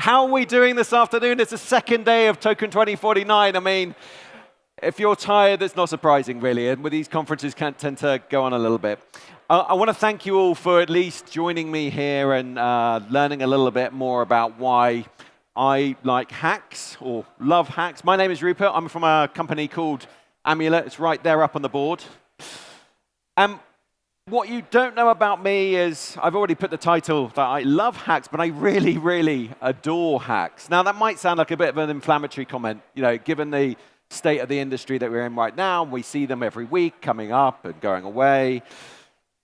How are we doing this afternoon? It's the second day of Token 2049. I mean, if you're tired, that's not surprising, really. And with these conferences can tend to go on a little bit. I want to thank you all for at least joining me here and learning a little bit more about why I like hacks or love hacks. My name is Rupert. I'm from a company called Amulet. It's right there up on the board. What you don't know about me is I've already put the title that I love hacks, but I really, really adore hacks. Now, that might sound like a bit of an inflammatory comment, given the state of the industry that we're in right now. We see them every week coming up and going away.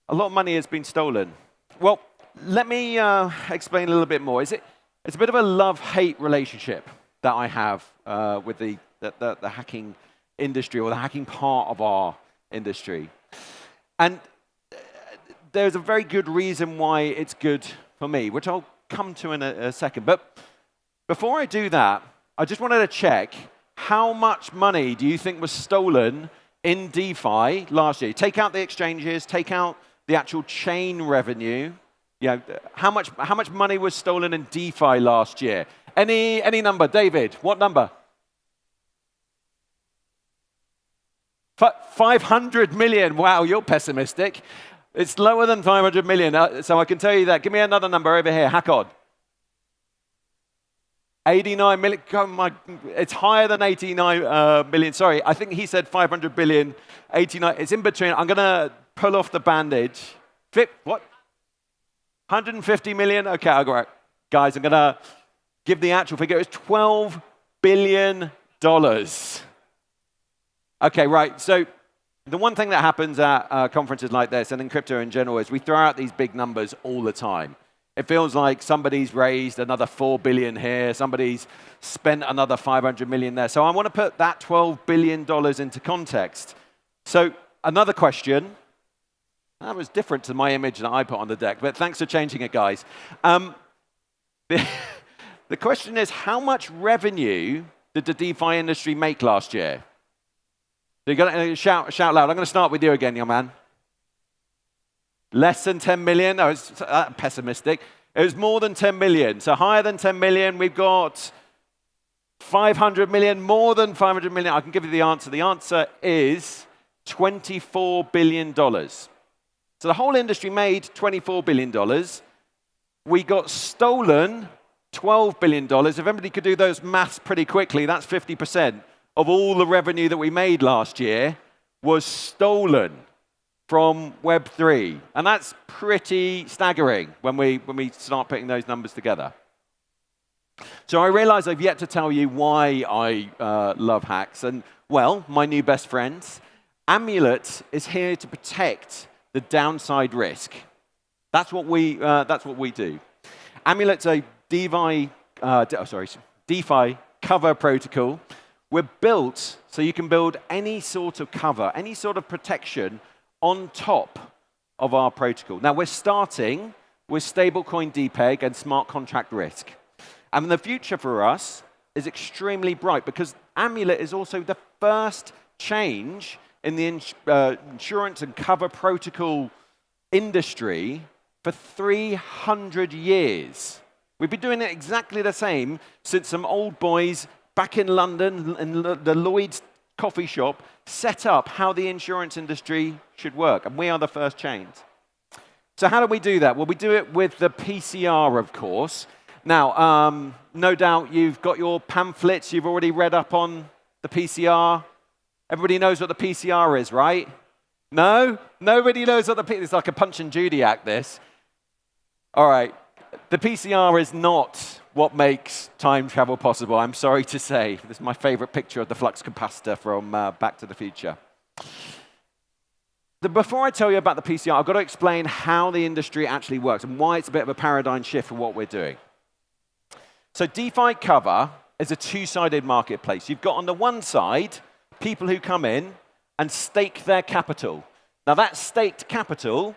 A lot of money has been stolen. Well, let me explain a little bit more. It's a bit of a love-hate relationship that I have with the hacking industry, or the hacking part of our industry. And there's a very good reason why it's good for me, which I'll come to in a second. But before I do that, I just wanted to check, how much money do you think was stolen in DeFi last year? Take out the exchanges, take out the actual chain revenue. How much money was stolen in DeFi last year? Any number? David, what number? 500 million. Wow, you're pessimistic. It's lower than 500 million, so I can tell you that. Give me another number over here. Hack on. 89 million. Oh it's higher than 89 million. Sorry, I think he said 500 billion. 89. It's in between. I'm going to pull off the bandage. What? 150 million? Okay, I'll go. Guys, I'm going to give the actual figure. It's $12 billion. Okay, right. So the one thing that happens at conferences like this, and in crypto in general, is we throw out these big numbers all the time. It feels like somebody's raised another 4 billion here, somebody's spent another 500 million there. So I want to put that $12 billion into context. So another question. That was different to my image that I put on the deck, but thanks for changing it, guys. The question is, how much revenue did the DeFi industry make last year? So you got to shout loud. I'm going to start with you again, young man. Less than 10 million? No, it's pessimistic. It was more than 10 million. So higher than 10 million, we've got 500 million, more than 500 million. I can give you the answer. The answer is $24 billion. So the whole industry made $24 billion. We got stolen $12 billion. If everybody could do those maths pretty quickly, that's 50% of all the revenue that we made last year was stolen from Web3. And that's pretty staggering when we start putting those numbers together. So I realize I've yet to tell you why I love hacks. And, well, my new best friends, Amulet is here to protect the downside risk. That's what we do. Amulet's a DeFi cover protocol. We're built so you can build any sort of cover, any sort of protection on top of our protocol. Now, we're starting with stablecoin depeg and smart contract risk. And the future for us is extremely bright because Amulet is also the first change in the insurance and cover protocol industry for 300 years. We've been doing it exactly the same since some old boys back in London, in the Lloyd's coffee shop, set up how the insurance industry should work. And we are the first chains. So how do we do that? Well, we do it with the PCR, of course. Now, no doubt you've got your pamphlets. You've already read up on the PCR. Everybody knows what the PCR is, right? No? Nobody knows what the PCR is. It's like a Punch and Judy act, this. All right. The PCR is not what makes time travel possible, I'm sorry to say. This is my favorite picture of the flux capacitor from Back to the Future. Before I tell you about the PCR, I've got to explain how the industry actually works and why it's a bit of a paradigm shift for what we're doing. So DeFi cover is a two-sided marketplace. You've got on the one side people who come in and stake their capital. Now that staked capital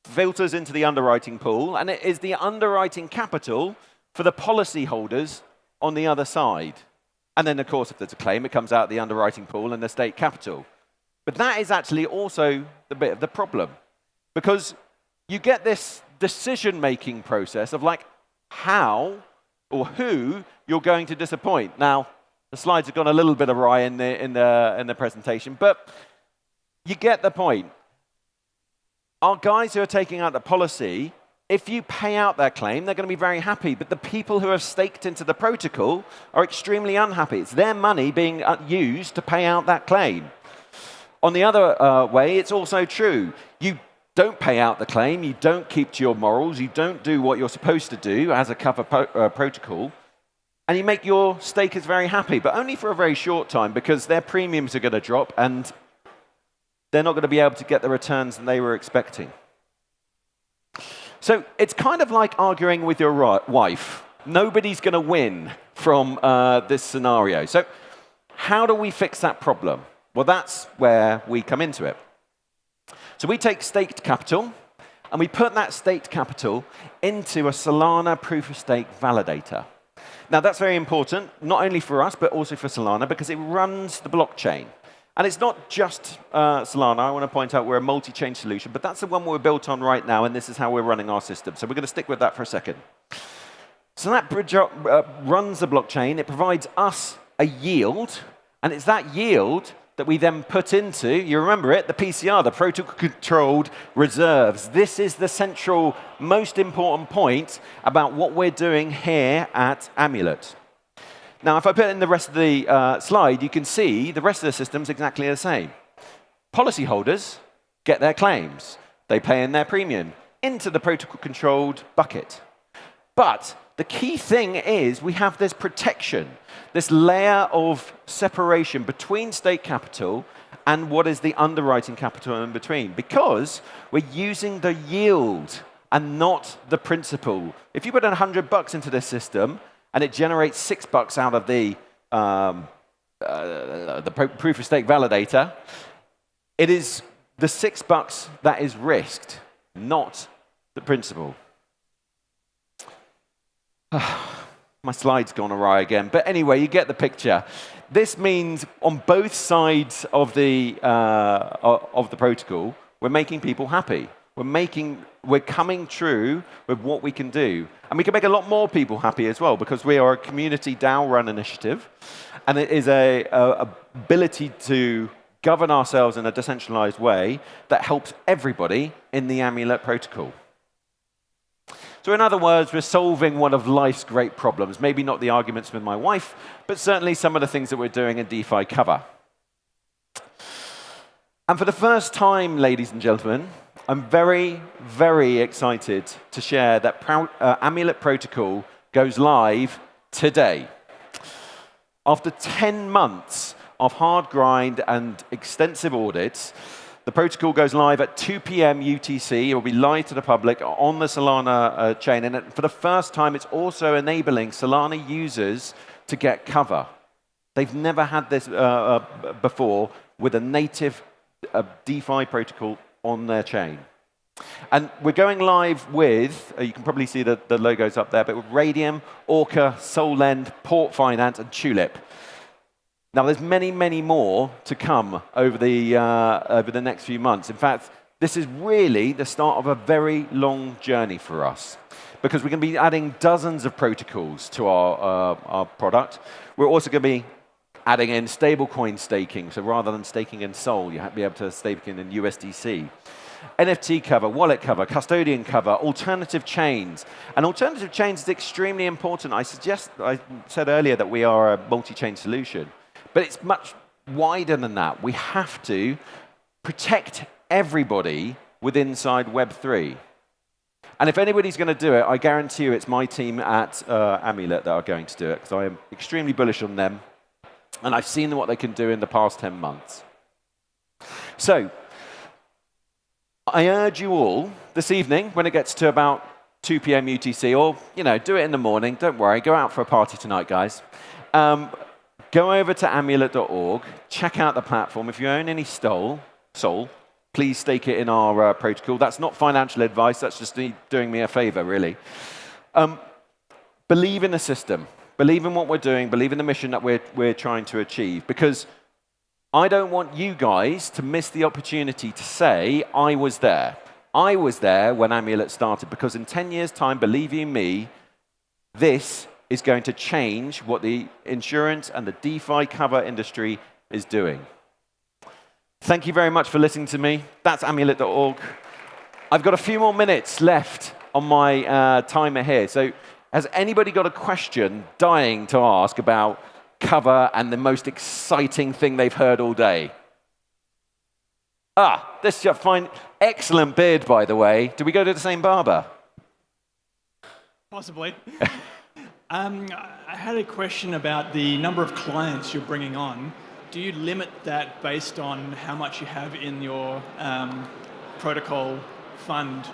filters into the underwriting pool, and it is the underwriting capital for the policyholders on the other side. And then, of course, if there's a claim, it comes out of the underwriting pool and the state capital. But that is actually also the bit of the problem, because you get this decision-making process of like, how or who you're going to disappoint. Now, the slides have gone a little bit awry in the presentation, but you get the point. Our guys who are taking out the policy, if you pay out their claim, they're going to be very happy. But the people who have staked into the protocol are extremely unhappy. It's their money being used to pay out that claim. On the other way, it's also true. You don't pay out the claim, you don't keep to your morals, you don't do what you're supposed to do as a cover protocol, and you make your stakers very happy, but only for a very short time because their premiums are going to drop and they're not going to be able to get the returns that they were expecting. So it's kind of like arguing with your wife. Nobody's going to win from this scenario. So how do we fix that problem? Well, that's where we come into it. So we take staked capital, and we put that staked capital into a Solana proof-of-stake validator. Now, that's very important, not only for us, but also for Solana, because it runs the blockchain. And it's not just Solana. I want to point out we're a multi-chain solution, but that's the one we're built on right now, and this is how we're running our system. So we're going to stick with that for a second. So that bridge runs the blockchain. It provides us a yield, and it's that yield that we then put into, you remember it, the PCR, the protocol-controlled reserves. This is the central, most important point about what we're doing here at Amulet. Now, if I put in the rest of the slide, you can see the rest of the system's exactly the same. Policyholders get their claims. They pay in their premium into the protocol-controlled bucket. But the key thing is we have this protection, this layer of separation between stake capital and what is the underwriting capital in between, because we're using the yield and not the principal. If you put in $100 into this system and it generates $6 out of the proof of stake validator, it is the $6 that is risked, not the principal. My slide's gone awry again. But anyway, you get the picture. This means on both sides of the protocol, we're making people happy. We're coming true with what we can do. And we can make a lot more people happy as well, because we are a community DAO-run initiative. And it is an ability to govern ourselves in a decentralized way that helps everybody in the Amulet protocol. So in other words, we're solving one of life's great problems. Maybe not the arguments with my wife, but certainly some of the things that we're doing in DeFi cover. And for the first time, ladies and gentlemen, I'm very, very excited to share that Amulet Protocol goes live today. After 10 months of hard grind and extensive audits, the protocol goes live at 2 p.m. UTC. It will be live to the public on the Solana chain. And for the first time, it's also enabling Solana users to get cover. They've never had this before with a native DeFi protocol on their chain. And we're going live with, you can probably see the logos up there, but with Radium, Orca, Solend, Port Finance, and Tulip. Now, there's many, many more to come over the next few months. In fact, this is really the start of a very long journey for us, because we're going to be adding dozens of protocols to our product. We're also going to be adding in stablecoin staking. So rather than staking in Sol, you have to be able to stake in USDC. NFT cover, wallet cover, custodian cover, alternative chains. And alternative chains is extremely important. I said earlier that we are a multi-chain solution. But it's much wider than that. We have to protect everybody with inside Web3. And if anybody's going to do it, I guarantee you it's my team at Amulet that are going to do it, because I am extremely bullish on them. And I've seen what they can do in the past 10 months. So I urge you all this evening, when it gets to about 2 p.m. UTC, or do it in the morning. Don't worry. Go out for a party tonight, guys. Go over to amulet.org, check out the platform. If you own any Sol, please stake it in our protocol. That's not financial advice. That's just doing me a favor, really. Believe in the system. Believe in what we're doing. Believe in the mission that we're trying to achieve. Because I don't want you guys to miss the opportunity to say, I was there. I was there when Amulet started. Because in 10 years' time, believe you me, this is going to change what the insurance and the DeFi cover industry is doing. Thank you very much for listening to me. That's amulet.org. I've got a few more minutes left on my timer here. So has anybody got a question dying to ask about cover and the most exciting thing they've heard all day? This is fine. Excellent beard, by the way. Do we go to the same barber? Possibly. I had a question about the number of clients you're bringing on. Do you limit that based on how much you have in your protocol fund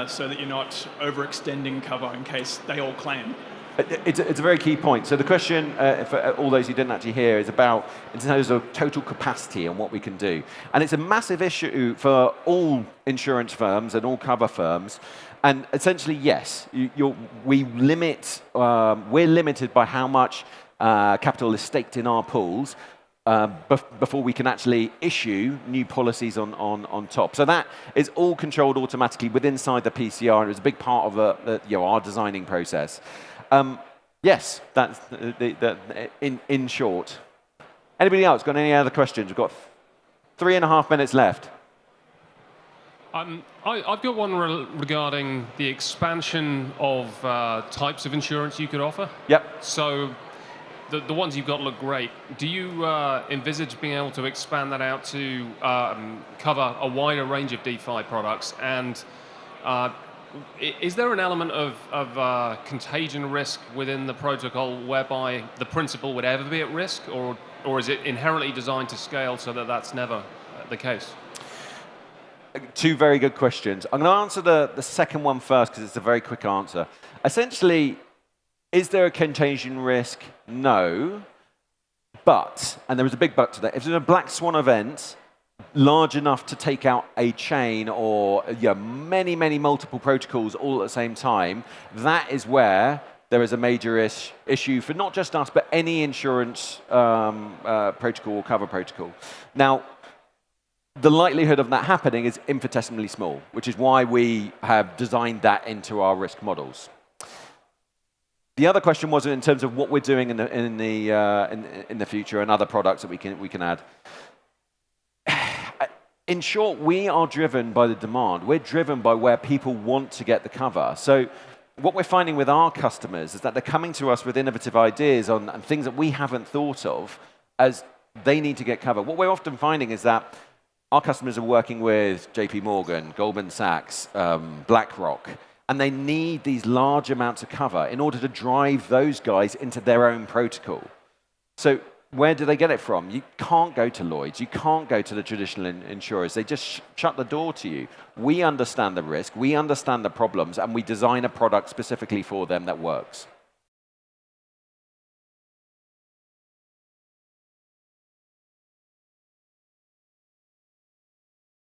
so that you're not overextending cover in case they all claim? It's a very key point. So the question, for all those who didn't actually hear, is about in terms of total capacity and what we can do. And it's a massive issue for all insurance firms and all cover firms. And essentially, yes, we're limited by how much capital is staked in our pools before we can actually issue new policies on top. So that is all controlled automatically within inside the PCR, and it's a big part of our designing process. Yes, that's in short. Anybody else got any other questions? We've got 3.5 minutes left. I've got one regarding the expansion of types of insurance you could offer. Yep. So the ones you've got look great. Do you envisage being able to expand that out to cover a wider range of DeFi products? And is there an element of contagion risk within the protocol whereby the principal would ever be at risk, or is it inherently designed to scale so that that's never the case? Two very good questions. I'm going to answer the second one first because it's a very quick answer. Essentially, is there a contagion risk? No. But, and there is a big but to that, if there's a black swan event large enough to take out a chain or many, many multiple protocols all at the same time, that is where there is a major issue for not just us, but any insurance protocol or cover protocol. Now, the likelihood of that happening is infinitesimally small, which is why we have designed that into our risk models. The other question was in terms of what we're doing in the future and other products that we can add. In short, we are driven by the demand. We're driven by where people want to get the cover. So what we're finding with our customers is that they're coming to us with innovative ideas on things that we haven't thought of as they need to get cover. What we're often finding is that our customers are working with JP Morgan, Goldman Sachs, BlackRock, and they need these large amounts of cover in order to drive those guys into their own protocol. So where do they get it from? You can't go to Lloyd's. You can't go to the traditional insurers. They just shut the door to you. We understand the risk. We understand the problems, and we design a product specifically for them that works.